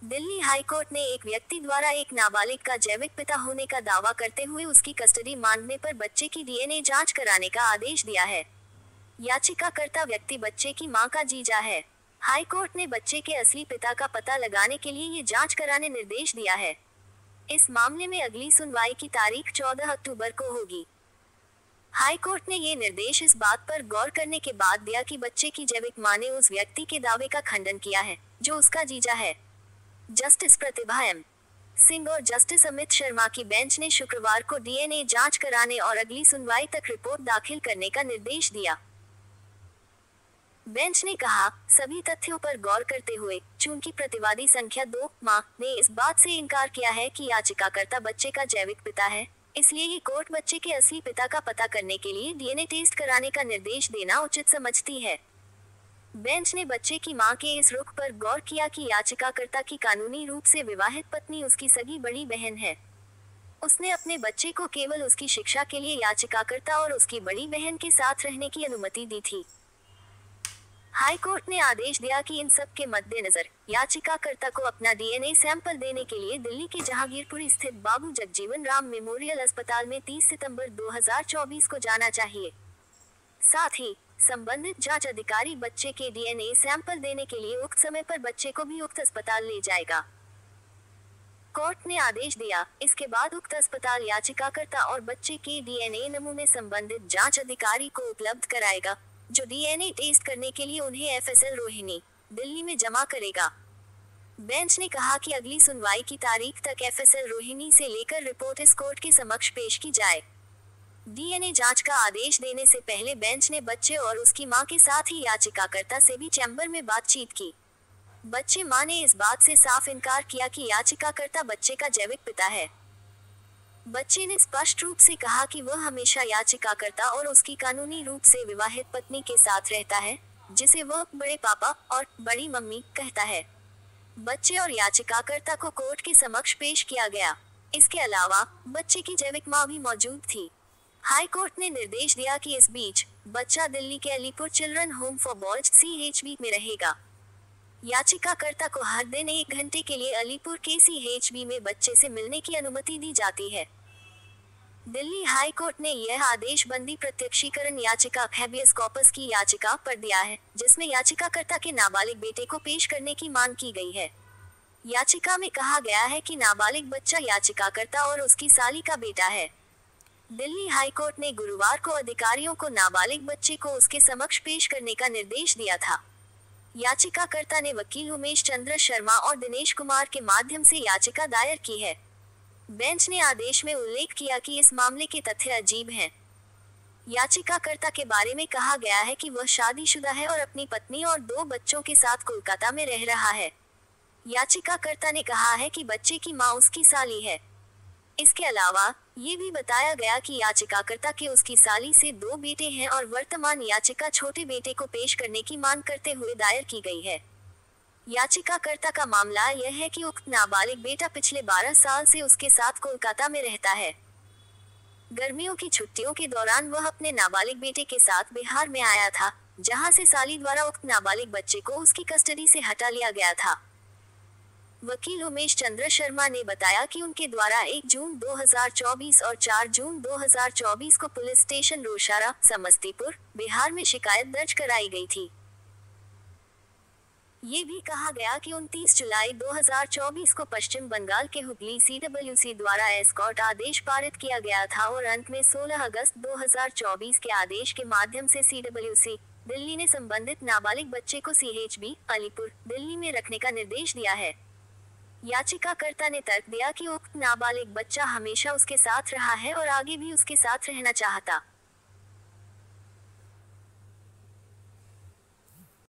Delhi high court ने एक व्यक्ति द्वारा एक नाबालिग का जैविक पिता होने का दावा करते हुए उसकी कस्टडी मांगने पर बच्चे की डीएनए जांच कराने का आदेश दिया है। याचिकाकर्ता व्यक्ति बच्चे की मां का जीजा है। हाई कोर्ट ने बच्चे के असली पिता का पता लगाने के लिए ये जांच कराने निर्देश दिया है। इस मामले में अगली सुनवाई की तारीख 14 अक्टूबर को होगी। हाई कोर्ट ने ये निर्देश इस बात पर गौर करने के बाद दिया कि बच्चे की जैविक मां ने उस व्यक्ति के दावे का खंडन किया है जो उसका जीजा है। जस्टिस प्रतिभा एम सिंह और जस्टिस अमित शर्मा की बेंच ने शुक्रवार को डीएनए जांच कराने और अगली सुनवाई तक रिपोर्ट दाखिल करने का निर्देश दिया। बेंच ने कहा, सभी तथ्यों पर गौर करते हुए, चूंकि प्रतिवादी संख्या 2 मां ने इस बात से इनकार किया है कि याचिकाकर्ता बच्चे का जैविक पिता है, इसलिए ये कोर्ट बच्चे के असली पिता का पता करने के लिए डीएनए टेस्ट कराने का निर्देश देना उचित समझती है। बेंच ने बच्चे की मां के इस रुख पर गौर किया कि याचिकाकर्ता की कानूनी रूप से विवाहित पत्नी उसकी सगी बड़ी बहन है। उसने अपने बच्चे को केवल उसकी शिक्षा के लिए याचिकाकर्ता और उसकी बड़ी बहन के साथ रहने की अनुमति दी थी। हाई कोर्ट ने आदेश दिया कि इन सब के मद्देनजर याचिकाकर्ता को अपना डीएनए सैंपल देने के लिए दिल्ली के जहांगीरपुरी स्थित बाबू जगजीवन राम मेमोरियल अस्पताल में 30 सितंबर 2024 को जाना चाहिए। साथ ही संबंधित जांच अधिकारी बच्चे के डीएनए सैंपल देने के लिए उक्त समय पर बच्चे को भी उक्त अस्पताल ले जाएगा। कोर्ट ने आदेश दिया, इसके बाद उक्त अस्पताल याचिकाकर्ता और बच्चे के डीएनए नमूने संबंधित जांच अधिकारी को उपलब्ध कराएगा, जो डीएनए टेस्ट करने के लिए उन्हें एफएसएल रोहिणी, दिल्ली में जमा करेगा। बेंच ने कहा कि अगली सुनवाई की तारीख तक एफएसएल रोहिणी से लेकर रिपोर्ट इस कोर्ट के समक्ष पेश की जाए। डीएनए जांच का आदेश देने से पहले बेंच ने बच्चे और उसकी मां के साथ ही याचिकाकर्ता से भी चैम्बर में बातचीत की। बच्चे मां ने इस बात से साफ इनकार किया कि याचिकाकर्ता बच्चे का जैविक पिता है। बच्चे ने स्पष्ट रूप से कहा कि वह हमेशा याचिकाकर्ता और उसकी कानूनी रूप से विवाहित पत्नी के साथ रहता है, जिसे वह बड़े पापा और बड़ी मम्मी कहता है। बच्चे और याचिकाकर्ता को कोर्ट के समक्ष पेश किया गया। इसके अलावा बच्चे की जैविक मां भी मौजूद थी। हाई कोर्ट ने निर्देश दिया कि इस बीच बच्चा दिल्ली के Alipur children home for boys CHB में रहेगा। याचिकाकर्ता को हर दिन 1 घंटे के लिए अलीपुर के सीएचबी में बच्चे से मिलने की अनुमति दी जाती है। दिल्ली हाई कोर्ट ने यह आदेश बंदी प्रत्यक्षीकरण याचिका हैबियस कॉर्पस की याचिका पर दिया है, जिसमें याचिकाकर्ता के नाबालिग बेटे को पेश करने की मांग की गई है। याचिका में कहा गया है कि नाबालिग बच्चा याचिकाकर्ता और उसकी साली का बेटा है। दिल्ली हाई कोर्ट ने गुरुवार को अधिकारियों को नाबालिग बच्चे को उसके समक्ष पेश करने का निर्देश दिया था। याचिकाकर्ता ने वकील उमेश चंद्र शर्मा और दिनेश कुमार के माध्यम से याचिका दायर की है। बेंच ने आदेश में उल्लेख किया कि इस मामले के तथ्य अजीब हैं। याचिकाकर्ता के बारे में कहा गया है कि वह शादीशुदा है और अपनी पत्नी और 2 बच्चों के साथ कोलकाता में रह रहा है। याचिकाकर्ता ने कहा है कि बच्चे की मां उसकी साली है। इसके अलावा ये भी बताया गया कि याचिकाकर्ता के उसकी साली से 2 बेटे हैं और वर्तमान याचिका छोटे बेटे को पेश करने की मांग करते हुए दायर की गई है। याचिकाकर्ता का मामला यह है कि उक्त नाबालिग बेटा पिछले 12 साल से उसके साथ कोलकाता में रहता है। गर्मियों की छुट्टियों के दौरान वह अपने नाबालिग बेटे के साथ बिहार में आया था, जहां से साली द्वारा उक्त नाबालिग बच्चे को उसकी कस्टडी से हटा लिया गया था। वकील उमेश चंद्र शर्मा ने बताया कि उनके द्वारा 1 जून 2024 और 4 जून 2024 को पुलिस स्टेशन रोशारा, समस्तीपुर, बिहार में शिकायत दर्ज कराई गई थी। ये भी कहा गया कि 29 जुलाई 2024 को पश्चिम बंगाल के हुगली सीडब्ल्यूसी द्वारा एस्कॉर्ट आदेश पारित किया गया था और अंत में 16 अगस्त 2024 के आदेश के माध्यम से सीडब्ल्यूसी दिल्ली ने संबंधित नाबालिग बच्चे को सीएचबी अलीपुर, दिल्ली में रखने का निर्देश दिया है। याचिकाकर्ता ने तर्क दिया कि उक्त नाबालिग बच्चा हमेशा उसके साथ रहा है और आगे भी उसके साथ रहना चाहता।